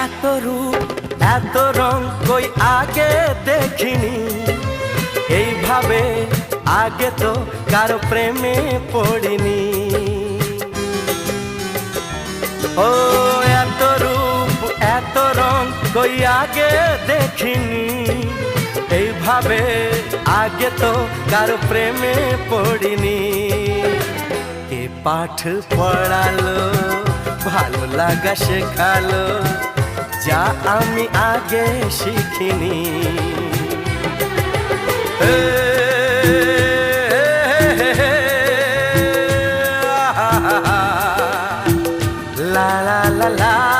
এত রূপ এত রং কই আগে দেখিনি, এইভাবে আগে তো কারো প্রেমে পড়িনি। ও এত রূপ এত রং কই আগে দেখিনি, এইভাবে আগে তো কারো প্রেমে পড়িনি। কে পাঠ পড়ালো ভালো লাগা শেখালো, যা আমি আগে শিখিনি। La la la la